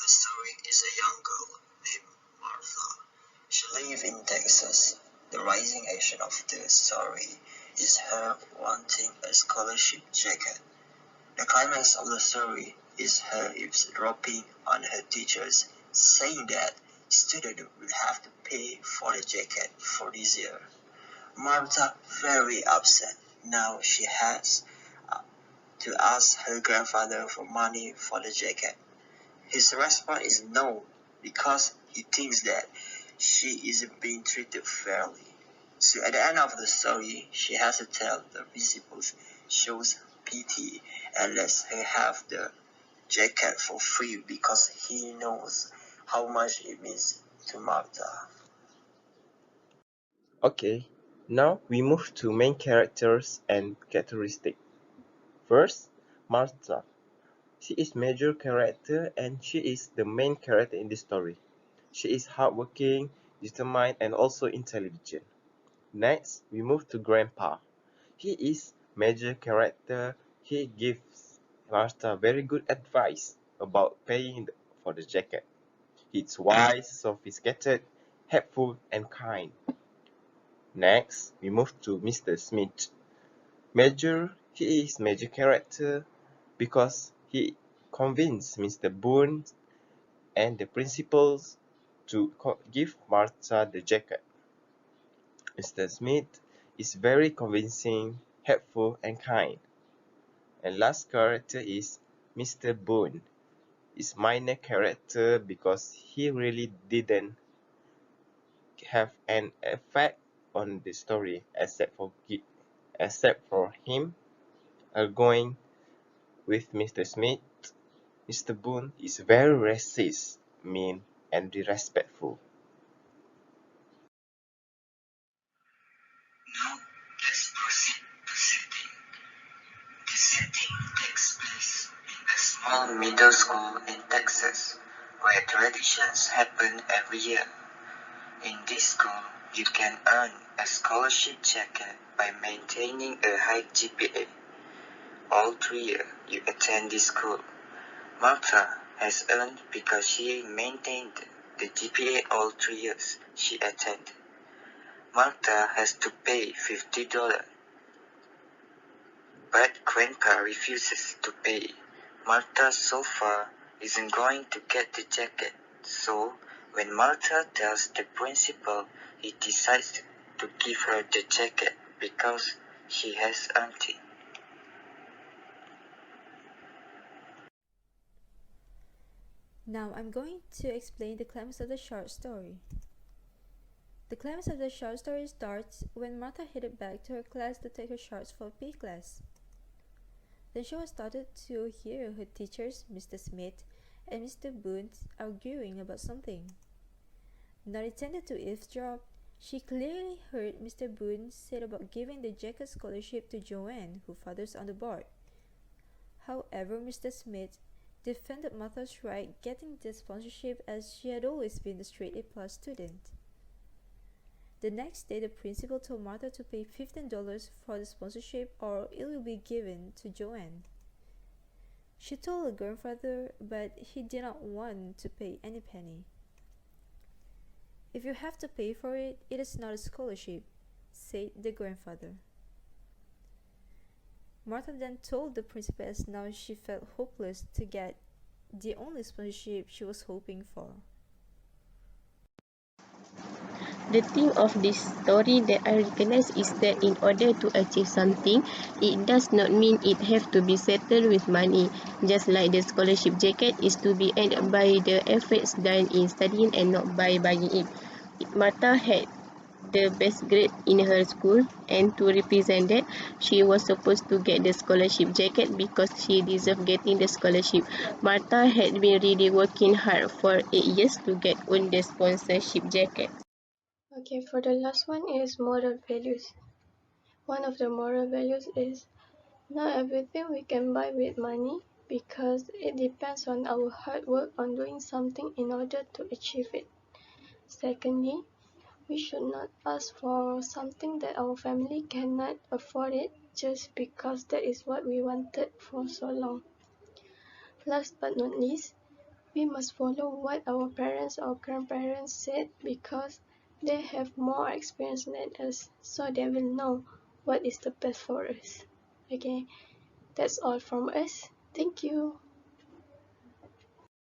The story is a young girl named Martha. She lives in Texas. The rising action of the story is her wanting a scholarship jacket. The climax of the story is her eavesdropping on her teachers, saying that students will have to pay for the jacket for this year. Martha very upset. Now she has to ask her grandfather for money for the jacket. His response is no, because he thinks that she isn't being treated fairly. So at the end of the story, she has to tell the principal shows pity and lets her have the jacket for free because he knows how much it means to Martha. Okay, now we move to main characters and characteristics. First, Martha. She is major character and she is the main character in this story. She is hardworking, determined, and also intelligent. Next, we move to Grandpa. He is major character. He gives Martha very good advice about paying for the jacket. He's wise, sophisticated, helpful, and kind. Next, we move to Mr. Smith. He is major character because he convinced Mr. Boone and the principals to give Martha the jacket. Mr. Smith is very convincing, helpful, and kind. And last character is Mr. Boone. Is minor character because he really didn't have an effect on the story except for him going with Mr. Smith. Mr. Boone is very racist, mean, and disrespectful. Now let's proceed to setting. The setting takes place in a small middle school in Texas, where traditions happen every year. In this school, you can earn a scholarship jacket by maintaining a high GPA. All 3 years you attend this school. Martha has earned because she maintained the GPA all 3 years she attended. Martha has to pay $50, but Grandpa refuses to pay. Martha so far isn't going to get the jacket, so when Martha tells the principal, he decides to give her the jacket because she has earned it. Now I'm going to explain the climax of the short story. The climax of the short story starts when Martha headed back to her class to take her charts for PE class. Then she was started to hear her teachers, Mr. Smith and Mr. Boone, arguing about something. Not intended to eavesdrop, she clearly heard Mr. Boone say about giving the jacket scholarship to Joanne, whose father's on the board. However, Mr. Smith defended Martha's right getting the sponsorship as she had always been a straight A+ student. The next day, the principal told Martha to pay $15 for the sponsorship or it will be given to Joanne. She told her grandfather, but he did not want to pay any penny. "If you have to pay for it, it is not a scholarship," said the grandfather. Martha then told the principal as now she felt hopeless to get the only sponsorship she was hoping for. The theme of this story that I recognize is that in order to achieve something, it does not mean it have to be settled with money. Just like the scholarship jacket is to be earned by the efforts done in studying and not by buying it. Martha had the best grade in her school, and to represent that, she was supposed to get the scholarship jacket because she deserved getting the scholarship. Martha had been really working hard for 8 years to get on the sponsorship jacket. Okay, for the last one is moral values. One of the moral values is not everything we can buy with money because it depends on our hard work on doing something in order to achieve it. Secondly, we should not ask for something that our family cannot afford it just because that is what we wanted for so long. Last but not least, we must follow what our parents or grandparents said because they have more experience than us, so they will know what is the best for us. Okay, that's all from us. Thank you.